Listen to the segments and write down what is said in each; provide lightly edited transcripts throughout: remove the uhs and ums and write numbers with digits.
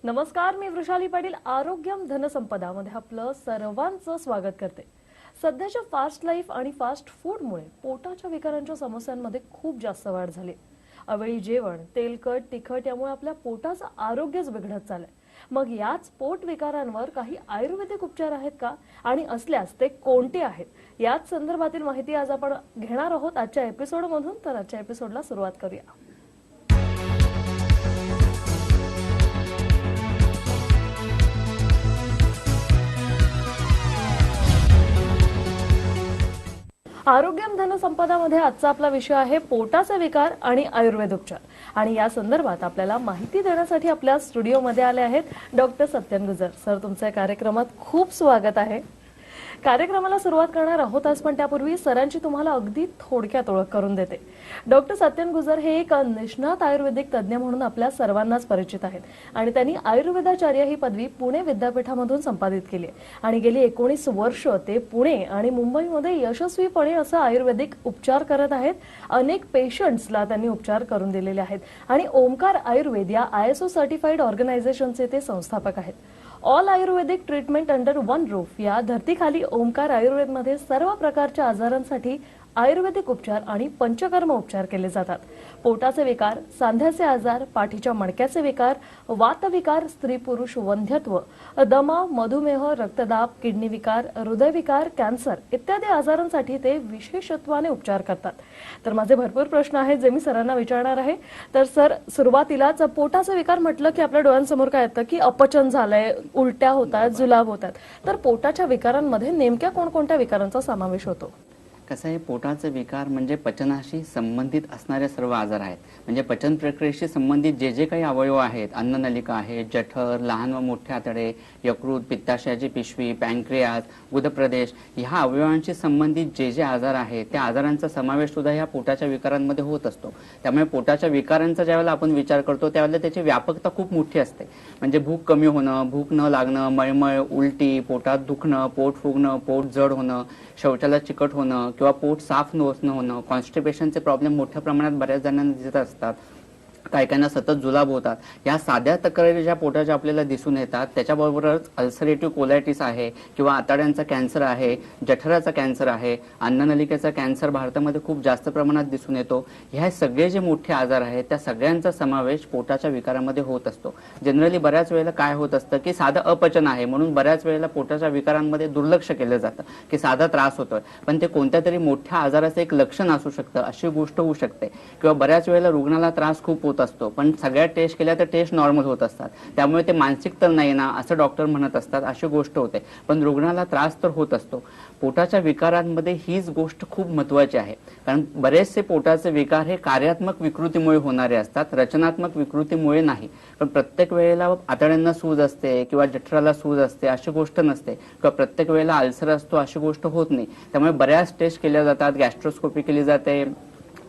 नमस्कार, मी वृषाली पाटील. आरोग्यम धनसंपदा मध्ये आपलं सर्वांचं स्वागत करते. सध्याच्या फास्ट लाईफ आणि फास्ट फूडमुळे पोटाच्या विकारांच्या समस्यांमध्ये खूप जास्त वाढ झाली. अवेळी जेवण, तेलकट, तिखट यामुळे आपल्या पोटाचं आरोग्यच बिघडत चाललंय. मग याच पोट विकारांवर काही आयुर्वेदिक उपचार आहेत का, आणि असल्यास ते कोणते आहेत, याच संदर्भातील माहिती आज आपण घेणार आहोत आजच्या एपिसोडमधून. तर आजच्या एपिसोडला सुरुवात करूया. आरोग्यम धनसंपदामध्ये आजचा आपला विषय आहे पोटाचे विकार आणि आयुर्वेद उपचार. आणि या संदर्भात आपल्याला माहिती देण्यासाठी आपल्या स्टुडिओमध्ये आले आहेत डॉक्टर सत्यन गुजर सर. तुमचं या कार्यक्रमात खूप स्वागत आहे. कार्यक्रमाला सुरुवात करणार आहोत आज, पण त्यापूर्वी सरांची तुम्हाला अगदी थोडक्यात ओळख करून देते. डॉक्टर सत्यन गुजर हे एक निष्णात आयुर्वेदिक तज्ज्ञ म्हणून आपल्या सर्वांनाच परिचित आहेत आणि त्यांनी आयुर्वेदाचार्य ही पदवी पुणे विद्यापीठामधून संपादित केली आहे. आणि गेली 19 वर्ष ते पुणे आणि मुंबईमध्ये यशस्वीपणे असं आयुर्वेदिक उपचार करत आहेत. अनेक पेशंट्सला त्यांनी उपचार करून दिलेले आहेत आणि ओमकार आयुर्वेद या ISO सर्टिफाईड ऑर्गनायझेशनचे ते संस्थापक आहेत. ऑल आयुर्वेदिक ट्रीटमेंट अंडर वन रूफ या धर्तीखाली ओमकार आयुर्वेदमध्ये सर्व प्रकारच्या आजारांसाठी आयुर्वेदिक उपचार आणि पंचकर्म उपचार केले जातात. पोटाचे विकार, सांध्याचे आजार, पाठीच्या मणक्याचे विकार, वातविकार, स्त्री पुरुष वंध्यत्व, दमा, मधुमेह, रक्तदाब, किडनी विकार, हृदयविकार, कॅन्सर इत्यादी आजारांसाठी ते विशेषत्वाने उपचार करतात. तर माझे भरपूर प्रश्न आहेत जे मी सरांना विचारणार आहे. तर सर, सुरुवातीलाच पोटाचे विकार म्हटलं की आपल्या डोळ्यांसमोर काय येतं की अपचन झालंय, उलट्या होतात, जुलाब होतात. तर पोटाच्या विकारांमध्ये नेमक्या कोणकोणत्या विकारांचा समावेश होतो? कसं आहे, पोटाचे विकार म्हणजे पचनाशी संबंधित असणारे सर्व आजार आहेत. म्हणजे पचन प्रक्रियेशी संबंधित जे जे काही अवयव आहेत, अन्ननलिका आहे, जठर, लहान व मोठे आतडे, यकृत, पित्ताशयाची पिशवी, पॅनक्रियास, गुदप्रदेश, ह्या अवयवांशी संबंधित जे जे आजार आहेत त्या आजारांचा समावेश सुद्धा ह्या पोटाच्या विकारांमध्ये होत असतो. त्यामुळे पोटाच्या विकारांचा ज्यावेळेला आपण विचार करतो त्यावेळेला त्याची व्यापकता खूप मोठी असते. म्हणजे भूक कमी होणं, भूक न लागणं, मळमळ, उलटी, पोटात दुखणं, पोट फुगणं, पोट जड होणं, शौचाला चिकट होणं किंवा पोट साफ न होणं, कॉन्स्टिपेशनचे प्रॉब्लेम मोठ्या प्रमाणात बऱ्याच जणांना दिसत असतात. काही सतत जुलाब होतात. या साध्या तक्रारी ज्या पोटाच्या आपल्याला दिसून येतात त्याच्याबरोबरच अल्सरेटिव्ह कोलायटिस आहे किंवा आतड्यांचा कॅन्सर आहे, जठराचा कॅन्सर आहे, अन्ननलिकेचा कॅन्सर भारतामध्ये खूप जास्त प्रमाणात दिसून येतो. ह्या सगळे जे मोठे आजार आहेत त्या सगळ्यांचा समावेश पोटाच्या विकारामध्ये होत असतो. जनरली बऱ्याच वेळेला काय होत असतं की साधं अपचन आहे म्हणून बऱ्याच वेळेला पोटाच्या विकारांमध्ये दुर्लक्ष केलं जातं की साधा त्रास होतोय, पण ते कोणत्या तरी मोठ्या आजाराचं एक लक्षण असू शकतं, अशी गोष्ट होऊ शकते. किंवा बऱ्याच वेळेला रुग्णाला त्रास खूप होत असतो पण सगळ्या टेस्ट केल्या तर टेस्ट नॉर्मल होत असतात, त्यामुळे ते मानसिक तर नाही ना असं डॉक्टर म्हणत असतात, अशी गोष्ट होते. पण रुग्णाला त्रास तर होत असतो. पोटाच्या विकारांमध्ये हीच गोष्ट खूप महत्वाची आहे, कारण बरेचसे पोटाचे विकार हे कार्यात्मक विकृतीमुळे होणारे असतात, रचनात्मक विकृतीमुळे नाही. पण प्रत्येक वेळेला आतड्यांना सूज असते किंवा जठराला सूज असते अशी गोष्ट नसते, किंवा प्रत्येक वेळेला अल्सर असतो अशी गोष्ट होत नाही. त्यामुळे बऱ्याच टेस्ट केल्या जातात, गॅस्ट्रोस्कोपी केली जाते,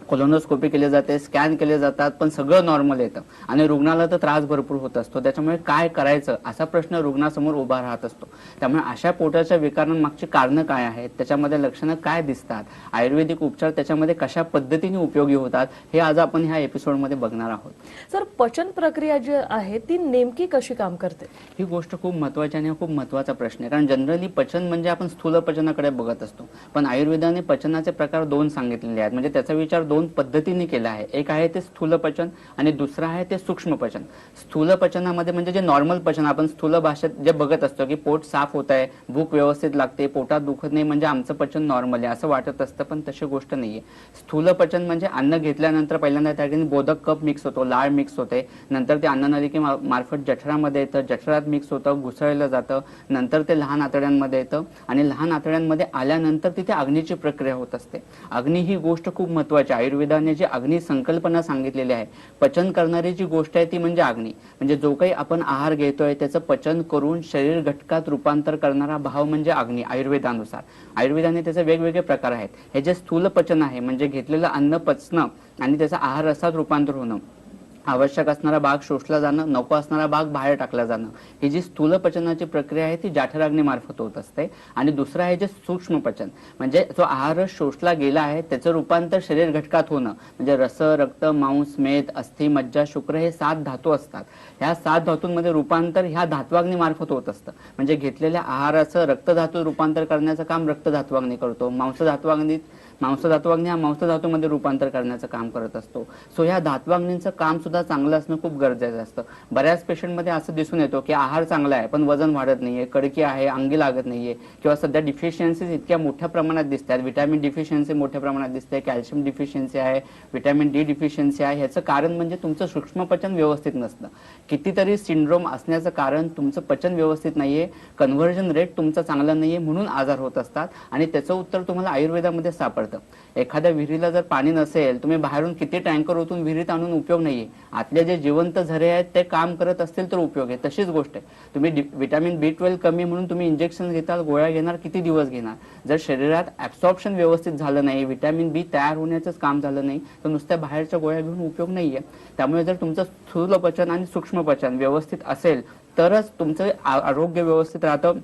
कोलोनोस्कोपी केली जाते, स्कॅन केले जातात, पण सगळं नॉर्मल येतं आणि रुग्णाला तर त्रास भरपूर होत असतो. त्याच्यामुळे काय करायचं असा प्रश्न रुग्णासमोर उभा राहत असतो. त्यामुळे अशा पोटाच्या विकारांमागची कारणं काय आहेत, त्याच्यामध्ये लक्षणं काय दिसतात, आयुर्वेदिक उपचार त्याच्यामध्ये कशा पद्धतीने उपयोगी होतात, हे आज आपण ह्या एपिसोडमध्ये बघणार आहोत. सर, पचन प्रक्रिया जी आहे ती नेमकी कशी काम करते? ही गोष्ट खूप महत्वाची आणि खूप महत्वाचा प्रश्न आहे, कारण जनरली पचन म्हणजे आपण स्थूल पचनाकडे बघत असतो, पण आयुर्वेदाने पचनाचे प्रकार 2 सांगितलेले आहेत. म्हणजे त्याचा विचार 2 पद्धतीने केला आहे. एक आहे ते स्थूल पचन आणि दुसरं आहे ते सूक्ष्म पचन. स्थूल पचनामध्ये म्हणजे जे नॉर्मल पचन आपण स्थूल भाषेत जे बघत असतो की पोट साफ होत आहे, भूक व्यवस्थित लागते, पोटात दुखत नाही, म्हणजे आमचं पचन नॉर्मल आहे असं वाटत असतं, पण तशी गोष्ट नाहीये. स्थूल पचन म्हणजे अन्न घेतल्यानंतर पहिल्यांदा त्या ठिकाणी बोधक कप मिक्स होतो, लाळ मिक्स होते, नंतर ते अन्ननलिके मार्फत जठरामध्ये येतं, जठरात मिक्स होतं, घुसळलं जातं, नंतर ते लहान आतड्यांमध्ये येतं आणि लहान आतड्यांमध्ये आल्यानंतर तिथे अग्नीची प्रक्रिया होत असते. अग्नी ही गोष्ट खूप महत्वाची. आयुर्वेदाने जी अग्नी संकल्पना सांगितलेली आहे, पचन करणारी जी गोष्ट आहे ती म्हणजे अग्नी. म्हणजे जो काही आपण आहार घेतोय त्याचं पचन करून शरीर घटकात रूपांतर करणारा भाव म्हणजे अग्नी. आयुर्वेदानुसार आयुर्वेदाने त्याचे वेगवेगळे प्रकार आहेत. हे जे स्थूल पचन आहे म्हणजे घेतलेलं अन्न पचणं आणि त्याचं आहार रसात रूपांतर होणं, आवश्यक असणारा भाग शोषला जाणं, नको असणारा भाग बाहेर टाकला जाणं, ही जी स्थूल पचनाची प्रक्रिया आहे ती जठराग्नी मार्फत होत असते. आणि दुसरं आहे जे सूक्ष्म पचन, म्हणजे जो आहार शोषला गेला आहे त्याचं रूपांतर शरीर घटकात होणं, म्हणजे रस, रक्त, मांस, मेद, अस्थि, मज्जा, शुक्र हे 7 धातू असतात. ह्या 7 धातूंमध्ये रूपांतर ह्या धात्वाग्नी मार्फत होत असतं. म्हणजे घेतलेल्या आहाराचं रक्तधातू रूपांतर करण्याचं काम रक्तधात्वाग्नी करतो. मांसधात्वाग्नी हा मांसधातूमध्ये रूपांतर करण्याचं काम करत असतो. सो ह्या धात्वाग्नींचं काम सुद्धा चांगलं असणं खूप गरजेचं असतं. बऱ्याच पेशंटमध्ये असं दिसून येतो की आहार चांगला आहे पण वजन वाढत नाहीये, कडकी आहे, अंगी लागत नाहीये, किंवा सध्या डिफिशियन्सीज इतक्या मोठ्या प्रमाणात दिसतात. व्हिटॅमिन डिफिशियन्सी मोठ्या प्रमाणात दिसते, कॅल्शियम डिफिशियन्सी आहे, व्हिटॅमिन डी डिफिशियन्सी आहे. ह्याचं कारण म्हणजे तुमचं सूक्ष्म पचन व्यवस्थित नसतं. कितीतरी सिंड्रोम असण्याचं कारण तुमचं पचन व्यवस्थित नाहीये, कन्व्हर्जन रेट तुमचा चांगला नाहीये, म्हणून आजार होत असतात. आणि त्याचं उत्तर तुम्हाला आयुर्वेदामध्ये सापडतं. एखाद्या विहिरीला जर पाणी नसेल, तुम्ही बाहेरून किती टँकर ओतून विहिरीत आणून उपयोग नाहीये. आतले जे जिवंत झरे आहेत ते काम करत असतील तर उपयोग आहे. तशीच गोष्ट आहे, तुम्ही व्हिटॅमिन B12 कमी म्हणून तुम्ही इंजेक्शन घेताल, गोळ्या घेणार, किती दिवस घेणार? जर शरीरात ऍब्सॉर्प्शन व्यवस्थित झालं नाही, व्हिटॅमिन बी तयार होण्याचंच काम झालं नाही, तर नुसत्या बाहेरच्या गोळ्या घेऊन उपयोग नाहीये. त्यामुळे जर तुमचं स्थूल पचन आणि सूक्ष्म पचन व्यवस्थित असेल तरच तुमचं आरोग्य व्यवस्थित राहतं.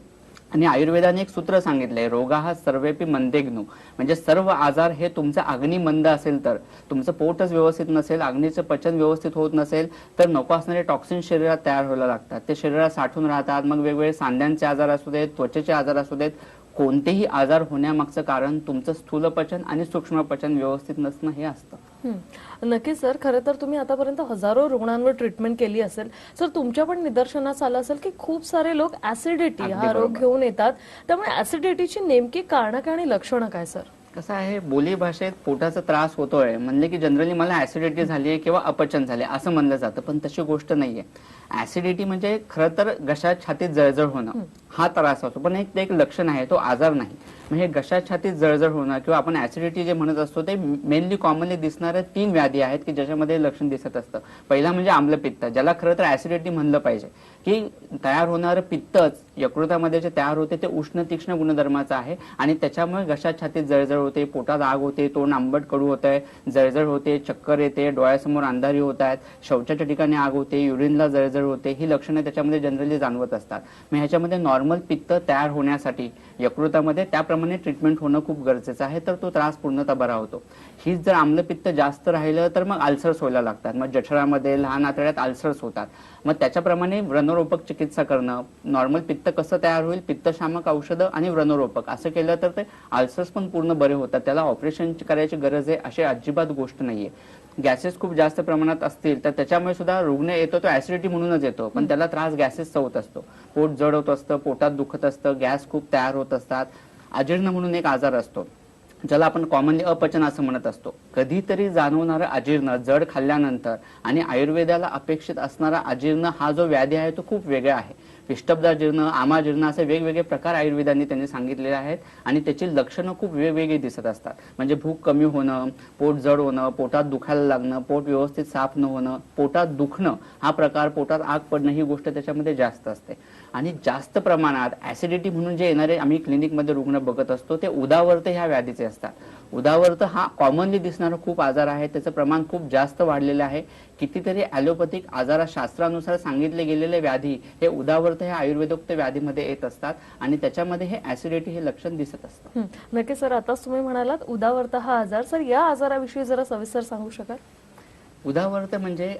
आणि आयुर्वेदाने एक सूत्र सांगितलंय, रोगाः सर्वेपि मंदेग्नु, म्हणजे सर्व आजार हे तुमचं अग्नी मंद असेल तर, तुमचं पोटच व्यवस्थित नसेल, अग्नीचं पचन व्यवस्थित होत नसेल तर नको असणारे टॉक्सिन शरीरात तयार व्हायला लागतात. ते शरीरात साठून राहतात. मग वेगवेगळे सांध्यांचे आजार असू देत, त्वचेचे आजार असू देत, कोणतेही आजार होण्यामागचं कारण तुमचं स्थूल पचन आणि सूक्ष्म पचन व्यवस्थित नसणं हे असतं. नक्कीच सर, खरं तर तुम्ही आतापर्यंत हजारो रुग्णांवर ट्रीटमेंट केली असेल. सर, तुमच्या पण निदर्शनास आलं असेल की खूप सारे लोक ऍसिडिटी हा रोग घेऊन येतात. त्यामुळे ऍसिडिटीची नेमकी कारणं काय आणि लक्षणं काय सर? कसं आहे, बोली भाषेत पोटाचा त्रास होतोय म्हणले की जनरली मला ऍसिडिटी झाली आहे किंवा अपचन झाले असं म्हणलं जातं, पण तशी गोष्ट नाहीये. ऍसिडिटी म्हणजे खरं तर घशात छातीत जळजळ होणं हा त्रास असतो, पण एक लक्षण आहे, तो आजार नाही. म्हणजे घशात छातीत जळजळ होणं किंवा आपण ऍसिडिटी जे म्हणत असतो ते मेनली कॉमनली दिसणाऱ्या 3 व्याधी आहेत की ज्याच्यामध्ये लक्षण दिसत असतं. पहिला म्हणजे आम्लपित्त, ज्याला खरं तर ऍसिडिटी म्हणलं पाहिजे, की तयार होणारं पित्तच यकृतामध्ये जे तयार होते ते उष्ण तीक्ष्ण गुणधर्माचं आहे आणि त्याच्यामुळे घशात छातीत जळजळ होते, पोटात आग होते, तोंड आंबट कडू होत आहे, जळजळ होते, चक्कर येते, डोळ्यासमोर अंधारी होत आहेत, शौचाच्या ठिकाणी आग होते, युरिनला जळजळ होते, ही लक्षणं त्याच्यामध्ये जनरली जाणवत असतात. मग ह्याच्यामध्ये नॉर्मल पित्त तयार होण्यासाठी यकृतामध्ये त्याप्रमाणे ट्रीटमेंट होणं खूप गरजेचं आहे, तर तो त्रास पूर्णतः बरा होतो. हीच जर आम्लपित्त जास्त राहिलं तर मग अल्सर्स व्हायला लागतात. मग जठरामध्ये लहान आतड्यात अल्सर्स होतात. मग त्याच्याप्रमाणे व्रणरोपक चिकित्सा करणं, नॉर्मल पित्त कसं तयार होईल, पित्तशामक औषधं आणि व्रणरोपक असं केलं तर ते अल्सर्स पण पूर्ण बरे होतात. त्याला ऑपरेशन करायची गरज आहे अशी अजिबात गोष्ट नाहीये. गॅसेस खूप जास्त प्रमाणात असतील तर त्याच्यामुळे सुद्धा रुग्ण येतो तो ऍसिडिटी म्हणूनच येतो, पण त्याला त्रास गॅसेसचा होत असतो. पोट जड होत असतं, पोटात दुखत असतं, गॅस खूप तयार होत असतात. अजीर्ण म्हणून एक आजार असतो ज्याला आपण कॉमनली अपचन असं म्हणत असतो. कधीतरी जाणवणारं अजीर्ण जड खाल्ल्यानंतर आणि आयुर्वेदाला अपेक्षित असणारा अजीर्ण हा जो व्याधी आहे तो खूप वेगळा आहे. पिष्टब्दाजीर्ण, आमाजीर्ण असे वेगवेगळे प्रकार आयुर्वेदाने त्यांनी सांगितलेले आहेत आणि त्याची लक्षणं खूप वेगवेगळी दिसत असतात. म्हणजे भूक कमी होणं, पोट जड होणं, पोटात दुखायला लागणं, पोट व्यवस्थित साफ न होणं, पोटात दुखणं हा प्रकार, पोटात आग पडणं ही गोष्ट त्याच्यामध्ये जास्त असते. आणि जास्त प्रमाणात ऍसिडिटी म्हणून जे येणारे आम्ही क्लिनिकमध्ये रुग्ण बघत असतो ते उदावर्त ह्या व्याधीचे असतात. उदावर्त हा कॉमनली दिसणारा खूप आजार आहे, त्याचं प्रमाण खूप जास्त वाढलेलं आहे. कितीतरी ॲलोपॅथिक आजारशास्त्रानुसार सांगितले गेलेले व्याधी हे उदावर्त हे आयुर्वेदोक्त व्याधीमध्ये येत असतात आणि त्याच्यामध्ये हे ऍसिडिटी हे लक्षण दिसत असतं. नक्की सर, आताच तुम्ही म्हणालात उदावर्त हा आजार, सर या आजाराविषयी जरा सविस्तर सांगू शकाल? उदावर्त म्हणजे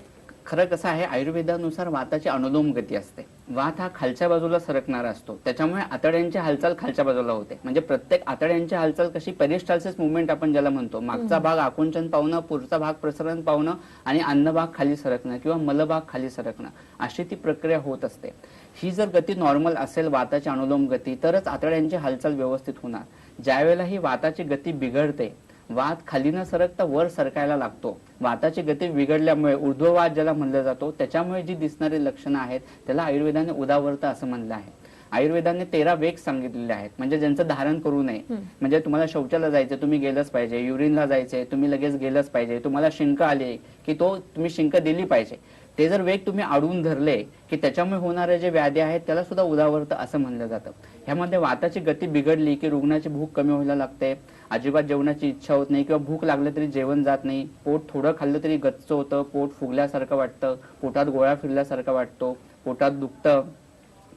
खरं कसं आहे, आयुर्वेदानुसार वाताची अनुलोम गती असते. वात हा खालच्या बाजूला सरकणारा असतो, त्याच्यामुळे आतड्यांची हालचाल खालच्या बाजूला होते. म्हणजे प्रत्येक आतड्यांची हालचाल कशी पेरिस्टाल्सिस मुवमेंट आपण ज्याला म्हणतो, मागचा भाग आकुंचन पावणं, पुढचा भाग प्रसरण पावणं आणि अन्नभाग खाली सरकणं किंवा मलभाग खाली सरकणं, अशी ती प्रक्रिया होत असते. ही जर गती नॉर्मल असेल, वाताची अनुलोम गती, तरच आतड्यांची हालचाल व्यवस्थित होणार. ज्यावेळेला ही वाताची गती बिघडते, वात खाली न सरकता वर सरकायला लागतो, वाताची गती बिघडल्यामुळे ऊर्ध्ववात ज्याला म्हणलं जातो, त्याच्यामुळे जी दिसणारी लक्षणं आहेत त्याला आयुर्वेदाने उदावर्त असं म्हणलं आहे. आयुर्वेदाने 13 वेग सांगितलेले आहेत, म्हणजे ज्यांचं धारण करू नये. म्हणजे तुम्हाला शौचाला जायचं, तुम्ही गेलंच पाहिजे, युरिनला जायचंय, तुम्ही लगेच गेलंच पाहिजे, तुम्हाला शिंक आली की तुम्ही शिंक दिली पाहिजे. ते जर वेग तुम्ही अडवून धरले की त्याच्यामुळे होणारे जे व्याधी आहेत त्याला सुद्धा उदावर्त असं म्हणलं जातं. ह्यामध्ये वाताची गती बिघडली की रुग्णाची भूक कमी व्हायला लागते, अजिबात जेवणाची इच्छा होत नाही किंवा भूक लागली तरी जेवण जात नाही, पोट थोडं खाल्लं तरी गच्च होतं, पोट फुगल्यासारखं वाटतं, पोटात गोळा फिरल्यासारखा वाटतो, पोटात दुखतं,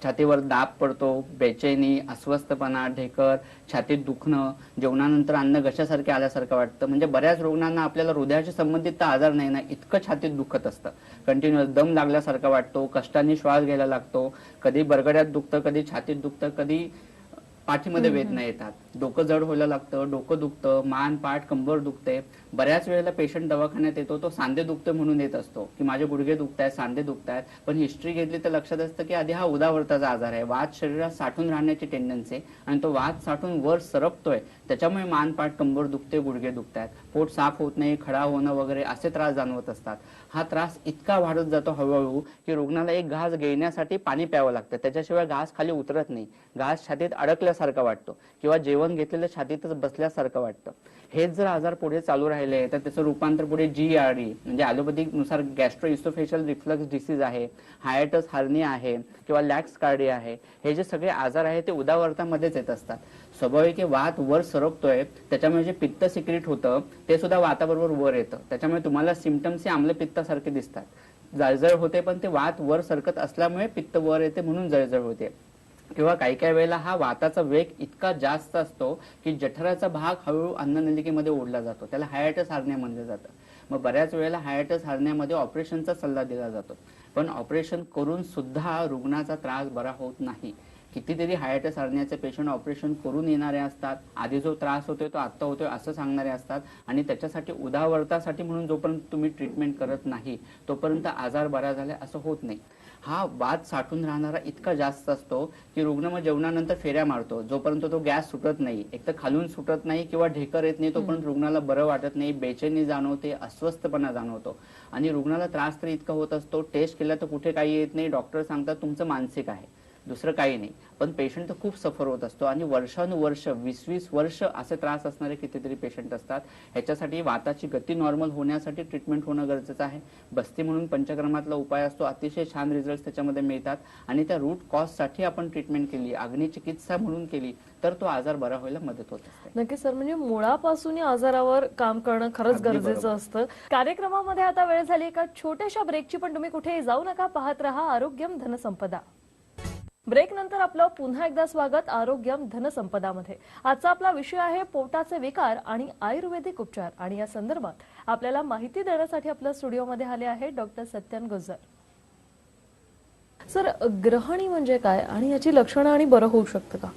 छातीवर दाब पडतो, बेचैनी, अस्वस्थपणा, ढेकर, छातीत दुखणं, जेवणानंतर अन्न घशासारखे आल्यासारखं वाटतं. म्हणजे बऱ्याच रुग्णांना आपल्याला हृदयाशी संबंधित तर आजार नाही ना, इतकं छातीत दुखत असतं. कंटिन्युअस दम लागल्यासारखा वाटतो, कष्टाने श्वास घ्यायला लागतो, कधी बरगड्यात दुखतं, कधी छातीत दुखतं, कधी पाठीमध्ये वेदना येतात, डोकं जड व्हायला लागतं, डोकं दुखतं, मान पाठ कंबर दुखते. बऱ्याच वेळेला पेशंट दवाखान्यात येतो तो सांधे दुखते म्हणून येत असतो की माझे गुडघे दुखतायत, सांधे दुखतायत, पण हिस्ट्री घेतली तर लक्षात असतं की आधी हा उदावर्ताचा आजार आहे. वात शरीरात साठून राहण्याची टेंडन्सी आहे आणि तो वात साठून वर सरकतोय, त्याच्यामुळे मान पाठ कंबर दुखते, गुडघे दुखतायत, पोट साफ होत नाही, खडा होणं वगैरे असे त्रास जाणवत असतात. हा त्रास इतका वाढत जातो हळूहळू की रुग्णाला एक घास घेण्यासाठी पाणी प्यावं लागतं, त्याच्याशिवाय घास खाली उतरत नाही, घास छातीत अडकल्यासारखा वाटतो किंवा जेवण घेतलेलं छातीतच बसल्यासारखं वाटतं. हेच जर आजार पुढे चालू राहिले तर त्याचं रूपांतर पुढे GERD म्हणजे ॲलोपॅथिक नुसार गॅस्ट्रोइसोफेशियल रिफ्लक्स डिसीज आहे, हायटस हार्निया आहे किंवा लॅक्स कार्डिया आहे. हे जे सगळे आजार आहेत ते उदावर्तामध्येच येत असतात. स्वाभाविक वात वर सरकतोय, त्याच्यामुळे जे पित्त सिक्रेट होतं ते सुद्धा वाताबरोबर वर येतं, त्याच्यामुळे तुम्हाला सिम्पटम्स हे आम्लपित्तासारखे दिसतात. जळजळ होते पण ते वात वर सरकत असल्यामुळे पित्त वर येते म्हणून जळजळ होते. किंवा काही काही वेळेला हा वाताचा वेग इतका जास्त असतो की जठराचा भाग हळूहळू अन्ननलिकेमध्ये ओढला जातो, त्याला हायटिस हार्निया म्हणलं जातं. मग बऱ्याच वेळेला हायटिस हार्नियामध्ये ऑपरेशनचा सल्ला दिला जातो, पण ऑपरेशन करून सुद्धा रुग्णाचा त्रास बरा होत नाही. कितीतरी हायटिस हार्नियाचे पेशंट ऑपरेशन करून येणारे असतात, आधी जो त्रास होतोय तो आता होतोय असं सांगणारे असतात, आणि त्याच्यासाठी उदावर्तासाठी म्हणून जोपर्यंत तुम्ही ट्रीटमेंट करत नाही तोपर्यंत आजार बरा झाले असं होत नाही. हा वात साठून राहणारा इतका जास्त असतो की रुग्ण मग जेवणानंतर फेऱ्या मारतो, जोपर्यंत तो गॅस सुटत नाही, एक तर खालून सुटत नाही किंवा ढेकर येत नाही तोपर्यंत रुग्णाला बरं वाटत नाही, बेचैनी जाणवते, अस्वस्थपणा जाणवतो आणि रुग्णाला त्रास तर इतका होत असतो, टेस्ट केला तर कुठे काही येत नाही, डॉक्टर सांगतात तुमचं मानसिक आहे, दुसरं काही नाही. पण पेशंट तर खूप सफर होत असतो आणि वर्षानुवर्ष 20-20 वर्ष असे त्रास असणारे कितीतरी पेशंट असतात. ह्याच्यासाठी वाताची गती नॉर्मल होण्यासाठी ट्रीटमेंट होणं गरजेचं आहे. बस्ती म्हणून पंचक्रमातला उपाय असतो, अतिशय छान रिझल्ट त्याच्यामध्ये मिळतात आणि त्या रूट कॉजसाठी आपण ट्रीटमेंट केली, अग्निचिकित्सा म्हणून केली तर तो आजार बरा व्हायला मदत होत असते. नक्की सर, म्हणजे मुळापासून या आजारावर काम करणं खरंच गरजेचं असतं. कार्यक्रमामध्ये आता वेळ झाली एका छोट्याशा ब्रेकची, पण तुम्ही कुठेही जाऊ नका, पाहत रहा आरोग्यम धनसंपदा. ब्रेक नंतर आपलं पुन्हा एकदा स्वागत आरोग्यम धनसंपदामध्ये. आजचा आपला विषय आहे पोटाचे विकार आणि आयुर्वेदिक उपचार, आणि या संदर्भात आपल्याला माहिती देण्यासाठी आपल्या स्टुडिओमध्ये आले आहेत डॉक्टर सत्यन गुज्जर. सर, ग्रहणी म्हणजे काय आणि याची लक्षणं आणि बरं होऊ शकतं का?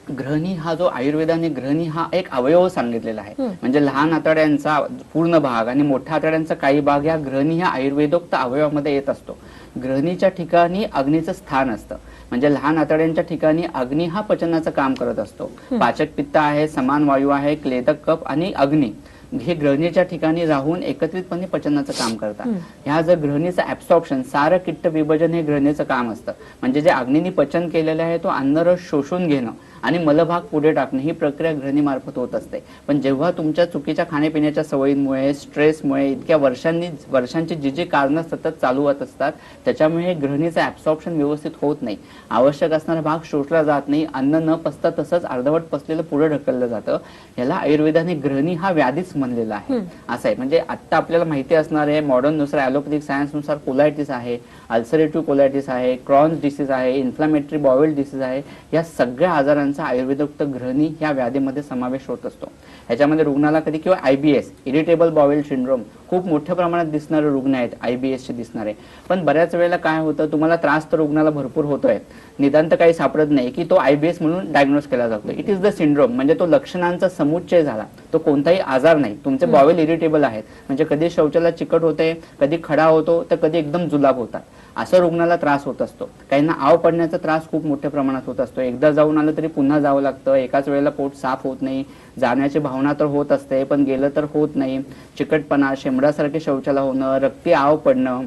ग्रहणी हा जो आयुर्वेदाने ग्रहणी हा एक अवयव सांगितलेला आहे, म्हणजे लहान आतड्यांचा पूर्ण भाग आणि मोठ्या आतड्यांचा काही भाग या ग्रहणी ह्या आयुर्वेदोक्त अवयवामध्ये येत असतो. ग्रहणीच्या ठिकाणी अग्नीचं स्थान असतं, म्हणजे लहान आतड्यांच्या ठिकाणी अग्नी हा पचनाचं काम करत असतो. पाचक पित्त आहे, समान वायू आहे, क्लेदक कफ आणि अग्नी हे ग्रहणीच्या ठिकाणी राहून एकत्रितपणे पचनाचं काम करतात. ह्या जर ग्रहणीचं ऍब्सॉर्प्शन सारं किट्ट विभाजन हे ग्रहणीचं काम असतं, म्हणजे जे अग्नीने पचन केलेलं आहे तो अन्नरस शोषून घेणं आणि मलभाग पुढे टाकणे ही प्रक्रिया ग्रहणीमार्फत होत असते. पण जेव्हा तुमच्या चुकीच्या खाण्यापिण्याच्या सवयींमुळे, स्ट्रेसमुळे, इतक्या वर्षांची जी जी कारणं सतत चालू होत असतात त्याच्यामुळे ग्रहणीचं ऍब्सॉर्प्शन व्यवस्थित होत नाही, आवश्यक असणारा भाग शोषला जात नाही, अन्न न पचता तसंच अर्धवट पचलेलं पुढे ढकललं जातं. याला आयुर्वेदाने ग्रहणी हा व्याधीच म्हणलेला आहे. असं आहे, म्हणजे आता आपल्याला माहिती असणार आहे मॉडर्न नुसार ॲलोपॅथिक सायन्स नुसार कोलायटिस आहे, अल्सरेटिव्ह कोलायटिस आहे, क्रॉन्स डिसीज आहे, इन्फ्लामेटरी बॉवेल डिसीज आहे, या सगळ्या आजारांचा आयुर्वेदोक्त ग्रहणी या व्याधीमध्ये समावेश होत असतो. ह्याच्यामध्ये रुग्णाला कधी किंवा IBS इरिटेबल बॉवेल सिंड्रोम खूप मोठ्या प्रमाणात दिसणारे रुग्ण आहेत, IBS चे दिसणारे. पण बऱ्याच वेळेला काय होतं, तुम्हाला त्रास तर रुग्णाला भरपूर होतोय, निदान तर काही सापडत नाही की तो IBS म्हणून डायग्नोज केला जातो. इट इज द सिंड्रोम, म्हणजे तो लक्षणांचा समुच्चय झाला, तो कोणताही आजार नाही. तुमचे बॉवेल इरिटेबल आहेत, म्हणजे कधी शौचाला चिकट होते, कधी खडा होतो, तर कधी एकदम जुलाब होतात, असं रुग्णाला त्रास होत असतो. काहींना आव पडण्याचा त्रास खूप मोठ्या प्रमाणात होत असतो, एकदा जाऊन आलं तरी पुन्हा जावं लागतं, एकाच वेळेला पोट साफ होत नाही, जाण्याची भावना तर होत असते पण गेलं तर होत नाही, चिकटपणा, शेंबडासारखे शौचाला होणं, रक्ती आव पडणं,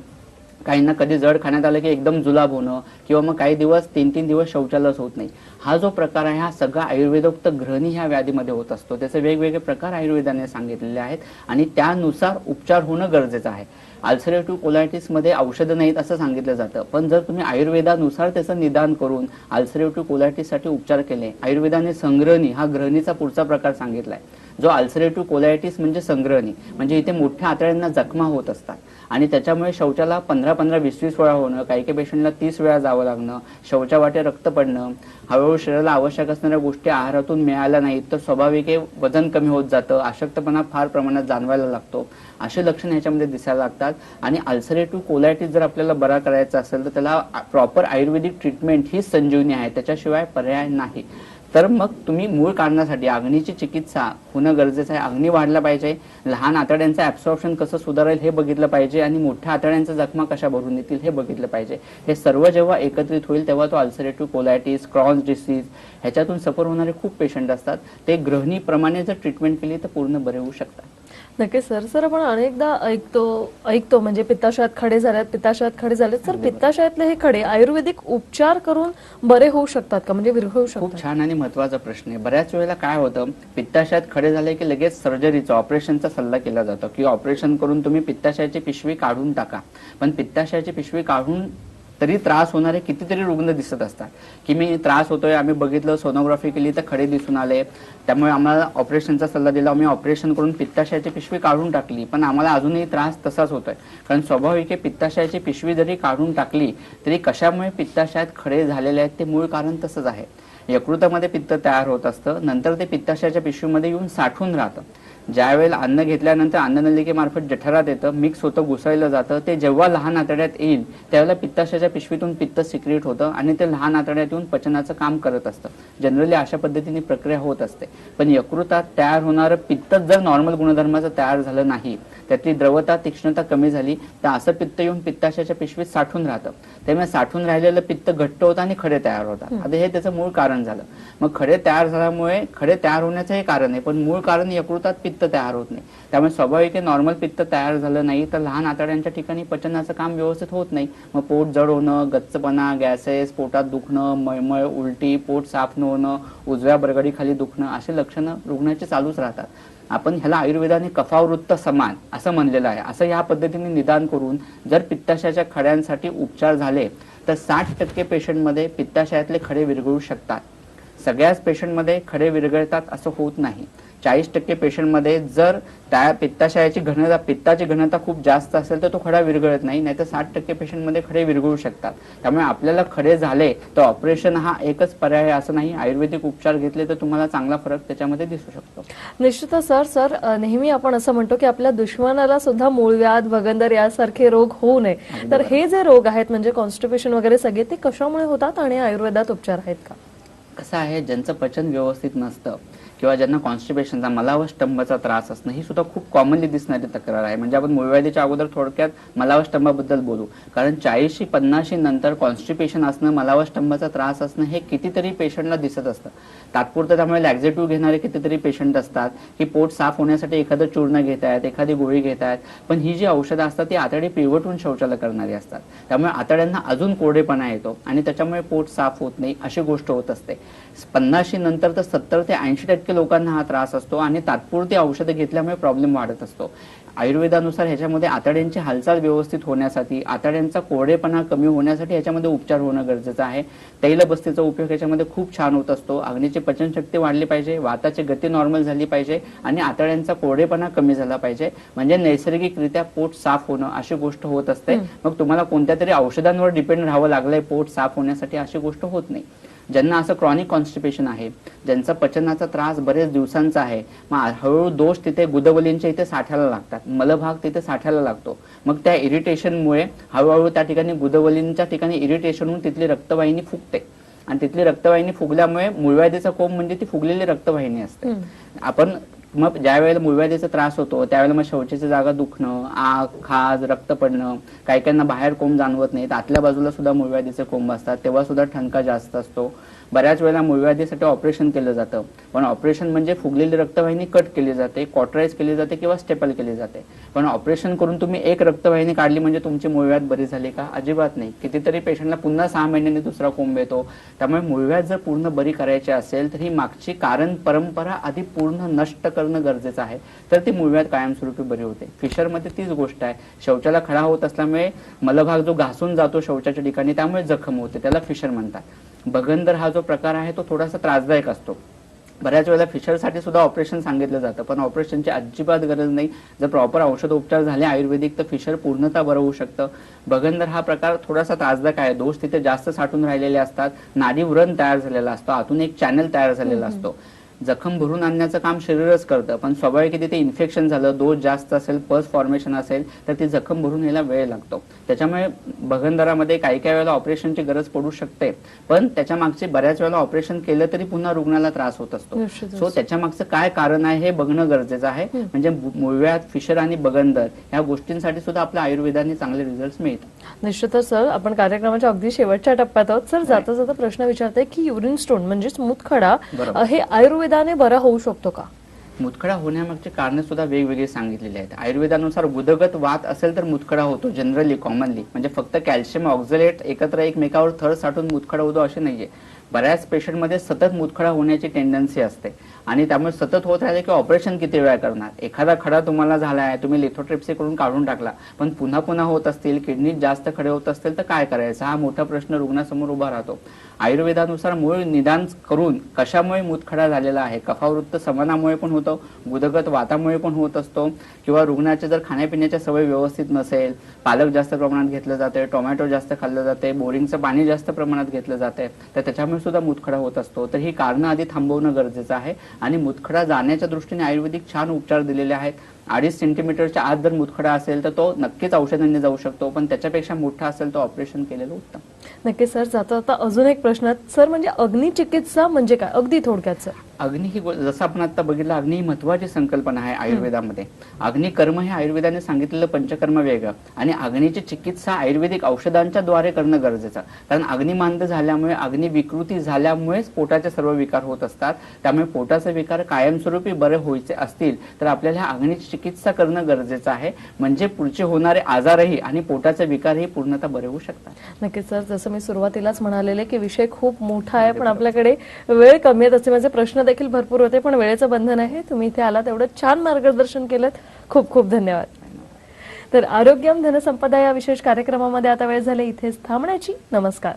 काहींना कधी जड खाण्यात आलं की एकदम जुलाब होणं किंवा मग काही दिवस 3-3 दिवस शौचालयच होत नाही. हा जो प्रकार आहे हा सगळा आयुर्वेदोक्त ग्रहणी ह्या व्याधीमध्ये होत असतो. त्याचे वेगवेगळे प्रकार आयुर्वेदाने सांगितलेले आहेत आणि त्यानुसार उपचार होणं गरजेचं आहे. अल्सरेटिव्ह कोलायटिस मध्ये औषधं नाहीत असं सांगितलं जातं, पण जर तुम्ही आयुर्वेदानुसार त्याचं निदान करून अल्सरेटिव्ह कोलायटिस साठी उपचार केले, आयुर्वेदाने संग्रहणी हा ग्रहणीचा पुढचा प्रकार सांगितलाय, जो अल्सरेटिव्ह कोलायटिस म्हणजे संग्रहणी, म्हणजे इथे मोठ्या आतड्यांना जखमा होत असतात आणि त्याच्यामुळे शौचाला 15-15, 20-20 वेळा होणं, काही काही पेशंटला 30 वेळा जावं लागणं, शौचा वाटे रक्त पडणं, हळूहळू शरीराला आवश्यक असणाऱ्या गोष्टी आहारातून मिळाल्या नाहीत तर स्वाभाविक वजन कमी होत जातं, अशक्तपणा फार प्रमाणात जाणवायला लागतो, असे लक्षण ह्याच्यामध्ये दिसायला लागतात. आणि अल्सरेटिव्ह कोलायटिस जर आपल्याला बरा करायचा असेल तर त्याला प्रॉपर आयुर्वेदिक ट्रीटमेंट ही संजीवनी आहे, त्याच्याशिवाय पर्याय नाही. तर मग तुम्ही मूळ कारणासाठी अग्नीची चिकित्सा होणं गरजेचं आहे. अग्नी वाढला पाहिजे, लहान आतड्यांचं ऍब्सॉर्प्शन कसं सुधारेल हे बघितलं पाहिजे आणि मोठ्या आतड्यांच्या जखमा कशा भरून येतील हे बघितलं पाहिजे. हे सर्व जेव्हा एकत्रित होईल तेव्हा तो अल्सरेटिव्ह कोलायटिस, क्रॉन्स डिसीज ह्याच्यातून सफर होणारे खूप पेशंट असतात, ते गृहिणीप्रमाणे जर ट्रीटमेंट केली तर पूर्ण बरे होऊ शकतात. नक्कीच सर आपण अनेकदा ऐकतो म्हणजे पित्ताशयात खडे झालेत तर पित्ताशयातले हे खडे आयुर्वेदिक उपचार करून बरे होऊ शकतात का, म्हणजे विरघळू शकतात? खूप छान आणि महत्वाचा प्रश्न आहे. बऱ्याच वेळेला काय होतं, पित्ताशयात खडे झाले की लगेच सर्जरीचा, ऑपरेशनचा सल्ला केला जातो की ऑपरेशन करून तुम्ही पित्ताशयाची पिशवी काढून टाका. पण पित्ताशयाची पिशवी काढून तरी त्रास होणारे कितीतरी रुग्ण दिसत असतात की मी त्रास होतोय, आम्ही बघितलं, सोनोग्राफी केली तर खडे दिसून आले, त्यामुळे आम्हाला ऑपरेशनचा सल्ला दिला, आम्ही ऑपरेशन करून पित्ताशयाची पिशवी काढून टाकली, पण आम्हाला अजूनही त्रास तसाच होतोय. कारण स्वाभाविक आहे, पित्ताशयाची पिशवी जरी काढून टाकली तरी कशामुळे पित्ताशयात खडे झालेले आहेत ते मूळ कारण तसंच आहे. यकृतामध्ये पित्त तयार होत असतं, नंतर ते पित्ताशयाच्या पिशवीमध्ये येऊन साठून राहतं. ज्या वेळेला अन्न घेतल्यानंतर अन्ननलिकेमार्फत जठरात येतं, मिक्स होतं, घुसळलं जातं, ते जेव्हा लहान आतड्यात येईल त्यावेळेला पित्ताशयाच्या पिशवीतून पित्त सिक्रेट होतं आणि ते लहान आतड्यात येऊन पचनाचं काम करत असतं. जनरली अशा पद्धतीने प्रक्रिया होत असते. पण यकृतात तयार होणारं पित्त जर नॉर्मल गुणधर्माचं तयार झालं नाही, त्यातली द्रवता, तीक्ष्णता कमी झाली तर असं पित्त येऊन पित्ताशयाच्या पिशवीत साठून राहतं. त्यामुळे साठून राहिलेलं पित्त घट्ट होतं आणि खडे तयार होतात. आता हे त्याचं मूळ कारण झालं. मग खडे तयार झाल्यामुळे खडे तयार होण्याचं हे कारण आहे, पण मूळ कारण यकृतात पित्त तयार होत नाही. त्यामुळे स्वाभाविक नॉर्मल पित्त तयार झालं नाही तर लहान आतड्यांच्या ठिकाणी पचनाचं काम व्यवस्थित होत नाही. मग पोट जड होणं, गच्चपणा, गॅसेस, पोटात दुखणं, मळमळ, उलटी, पोट साफ न होणं, उजव्या बरगडीखाली दुखणं, असे लक्षणं रुग्णाची चालूच राहतात. आपण ह्याला आयुर्वेदाने कफावृत्त समान असं म्हणलेलं आहे. असं या पद्धतीने निदान करून जर पित्ताशयाच्या खड्यांसाठी उपचार झाले तर 60% पेशंटमध्ये पित्ताशयातले खडे विरघळू शकतात. सगळ्याच पेशंटमध्ये खडे विरघळतात असं होत नाही. 40% पेशंटमध्ये जर त्या पित्ताशयाची घनता, पित्ताची घनता खूप जास्त असेल तर तो खडा विरघळत नाही, नाहीतर 60% पेशंटमध्ये खडे विरघळू शकतात. त्यामुळे आपल्याला खडे झाले तर ऑपरेशन हा एकच पर्याय आहे असं नाही. आयुर्वेदिक उपचार घेतले तर तुम्हाला चांगला फरक त्याच्यामध्ये दिसू शकतो. निश्चितच सर नेहमी आपण असं म्हणतो की आपल्या दुश्मनाला सुद्धा मूळव्याध, भगंदर यासारखे रोग होऊ नये, तर हे जे रोग आहेत म्हणजे कॉन्स्टिपेशन वगैरे सगळे ते कशामुळे होतात आणि आयुर्वेदात उपचार आहेत का? कसं आहे, ज्यांचं पचन व्यवस्थित नसतं किंवा ज्यांना कॉन्स्टिपेशनचा, मलावष्टंभाचा त्रास असणं ही सुद्धा खूप कॉमनली दिसणारी तक्रार आहे. म्हणजे आपण मूळव्याधीच्या अगोदर थोडक्यात मलावष्टंभाबद्दल बोलू. कारण 40-50 नंतर कॉन्स्टिपेशन असणं, मलावष्टंभाचा त्रास असणं हे कितीतरी पेशंटला दिसत असतं. तात्पुरतं त्यामुळे लॅक्झेटिव्ह घेणारे कितीतरी पेशंट असतात की पोट साफ होण्यासाठी एखादं चूर्ण घेत आहेत, एखादी गोळी घेत आहेत, पण ही जी औषधं असतात ती आतडी पिळवटून शौचाला करणारी असतात. त्यामुळे आतड्यांना अजून कोरडेपणा येतो आणि त्याच्यामुळे पोट साफ होत नाही, अशी गोष्ट होत असते. 50 नंतर तर 70 ते 80% लोकांना हा त्रास असतो आणि तात्पुरती औषधं घेतल्यामुळे प्रॉब्लेम वाढत असतो. आयुर्वेदानुसार ह्याच्यामध्ये आतड्यांची हालचाल व्यवस्थित होण्यासाठी, आतड्यांचा कोरडेपणा कमी होण्यासाठी ह्याच्यामध्ये उपचार होणं गरजेचं आहे. तैलबस्तीचा उपयोग ह्याच्यामध्ये खूप छान होत असतो. अग्नीची पचनशक्ती वाढली पाहिजे, वाताची गती नॉर्मल झाली पाहिजे आणि आतड्यांचा कोरडेपणा कमी झाला पाहिजे, म्हणजे नैसर्गिकरित्या पोट साफ होणं अशी गोष्ट होत असते. मग तुम्हाला कोणत्या तरी औषधांवर डिपेंड राहावं लागलंय पोट साफ होण्यासाठी अशी गोष्ट होत नाही. ज्यांना असं क्रॉनिक कॉन्स्टिपेशन आहे, ज्यांचा पचनाचा त्रास बरेच दिवसांचा आहे, मग हळूहळू दोष तिथे गुदवलींच्या इथे साठायला लागतात, मलभाग तिथे साठायला लागतो. मग त्या इरिटेशनमुळे हळूहळू त्या ठिकाणी गुदवलींच्या ठिकाणी इरिटेशन होऊन तिथली रक्तवाहिनी फुगते आणि तिथली रक्तवाहिनी फुगल्यामुळे मूळव्याधीचा कोंब म्हणजे ती फुगलेली रक्तवाहिनी असते. आपण मग ज्या वेळेला मूळव्याधीचा त्रास होतो त्यावेळेला मग शौचीची जागा दुखणं, आग, खाज, रक्त पडणं, काही काहींना बाहेर कोंब जाणवत नाहीत, आतल्या बाजूला सुद्धा मूळव्याधीचे कोंब असतात, तेव्हा सुद्धा ठणका जास्त असतो. बऱ्याच वेळेला मूळव्याधीसाठी ऑपरेशन केलं जातं, पण ऑपरेशन म्हणजे फुगलेली रक्तवाहिनी कट केली जाते, कॉटराईज केली जाते किंवा स्टेपल केली जाते. पण ऑपरेशन करून तुम्ही एक रक्तवाहिनी काढली म्हणजे तुमची मूळव्याध बरी झाली का? अजिबात नाही. कितीतरी पेशंटला पुन्हा 6 महिन्यांनी दुसरा कोंब येतो. त्यामुळे मूळव्याध जर पूर्ण बरी करायची असेल तर ही मागची कारण परंपरा आधी पूर्ण नष्ट करणं करणं गरजेचं आहे, तर ती मूळव्याध कायमस्वरूपी बरी होते. फिशरमध्ये तीच गोष्ट आहे. शौचाला खडा होत असल्यामुळे मलभाग जो घासून जातो शौचाच्या ठिकाणी, त्यामुळे जखम होते, त्याला फिशर म्हणतात. बगंदर हा जो प्रकार आहे तो थोडासा त्रासदायक असतो. बऱ्याच वेळेला फिशरसाठी सुद्धा ऑपरेशन सांगितलं जातं, पण ऑपरेशनची अजिबात गरज नाही. जर प्रॉपर औषधोपचार झाले आयुर्वेदिक, तर फिशर पूर्णतः बरं होऊ शकतं. बगंदर हा प्रकार थोडासा त्रासदायक आहे. दोष तिथे जास्त साठून राहिलेले असतात, नाडी व्रण तयार झालेला असतो, आतून एक चॅनल तयार झालेला असतो. जखम भरून आणण्याचं काम शरीरच करतं, पण स्वाभाविक तिथे इन्फेक्शन झालं, दोष जास्त असेल, पस फॉर्मेशन असेल, तर ती जखम भरून यायला वेळ लागतो. त्याच्यामुळे बगंदरामध्ये काही काही वेळेला ऑपरेशनची गरज पडू शकते, पण त्याच्या मागचे बऱ्याच वेळेला ऑपरेशन केलं तरी पुन्हा रुग्णाला त्रास होत असतो. सो त्याच्या मागचं काय कारण आहे हे बघणं गरजेचं आहे. म्हणजे मूळव्याध, फिशर आणि बगंदर या गोष्टींसाठी सुद्धा आपल्या आयुर्वेदाने चांगले रिझल्ट मिळतात. निश्चितच सर, आपण कार्यक्रमाच्या अगदी शेवटच्या टप्प्यात आहोत. सर, जाता जाता प्रश्न विचारते की युरिन स्टोन म्हणजेच मूतखडा हे आयुर्वेदाने बरा होऊ शकतो का? मुतखडा होण्यामागचे कारण सुद्धा वेगवेगळे सांगितलेले आहेत. आयुर्वेदानुसार गुदगत वात असेल तर मुतखडा होतो, जनरली कॉमनली. म्हणजे फक्त कॅल्शियम ऑक्झलेट एकत्र एकमेकावर थर साठून मुतखडा होतो असे नाहीये. बऱ्याच पेशंटमध्ये सतत मुतखडा होण्याची टेंडन्सी असते, आणि त्यामुळे सतत होत राहिले की ऑपरेशन किती वेळा करणार. एखादा खडा तुम्हाला झाला आहे, तुम्ही लिथोट्रिप्सी करून काढून टाकला, पण पुन्हा पुन्हा होत असतील, किडनीत जास्त खडे होत असतील, तर काय करायचं, हा मोठा प्रश्न रुग्णासमोर उभा राहतो. आयुर्वेदानुसार मूळ निदान करून कशामुळे मुतखडा झालेला आहे, कफावृत्त समनामुळे पण होतो, गुदगत वातामुळे पण होत असतो, किंवा रुग्णाचे जर खाण्यापिण्याच्या सवय व्यवस्थित नसेल, पालक जास्त प्रमाणात घेतलं जाते, टोमॅटो जास्त खाल्लं जाते, बोरिंगचं पाणी जास्त प्रमाणात घेतलं जाते, तर त्याच्यामुळे सुद्धा मुतखडा होत असतो. तर ही कारणं आधी थांबवणं गरजेचं आहे. आणि मुतखडा जाण्याच्या दृष्टीने आयुर्वेदिक छान उपचार दिलेले आहेत. 2.5 सेंटीमीटरच्या आत जर मुतखडा असेल तर तो नक्कीच औषधांनी जाऊ शकतो, पण त्याच्यापेक्षा मोठा असेल तर ऑपरेशन केलेलं उत्तम. नक्की सर. जाता आता अजून एक प्रश्न सर, म्हणजे अग्निचिकित्सा म्हणजे काय, अगदी थोडक्यात सर? अग्नी ही जसं आपण आता बघितलं, अग्नी ही महत्वाची संकल्पना आहे आयुर्वेदामध्ये. अग्निकर्म हे आयुर्वेदाने सांगितलेलं पंचकर्म वेगळं, आणि अग्नीची चिकित्सा आयुर्वेदिक औषधांच्या द्वारे करणं गरजेचं. कारण अग्निमांद झाल्यामुळे, अग्नि विकृती झाल्यामुळेच पोटाचे सर्व विकार होत असतात. त्यामुळे पोटाचे विकार कायमस्वरूपी बरे व्हायचे असतील तर आपल्याला अग्नीची चिकित्सा करणं गरजेचं आहे, म्हणजे पुढचे होणारे आजारही आणि पोटाचे विकारही पूर्णतः बरे होऊ शकतात. नक्कीच सर, जसं मी सुरुवातीलाच म्हणालेले की विषय खूप मोठा आहे, पण आपल्याकडे वेळ कमी आहे. तसे माझे प्रश्न देखील भरपूर होते, पण वेळेचं बंधन आहे. तुम्ही इथे आलात, एवढं छान मार्गदर्शन केलं, खूप खूप धन्यवाद. तर आरोग्यम धनसंपदा या विशेष कार्यक्रमामध्ये आता वेळ झाली इथेच थांबण्याची. नमस्कार.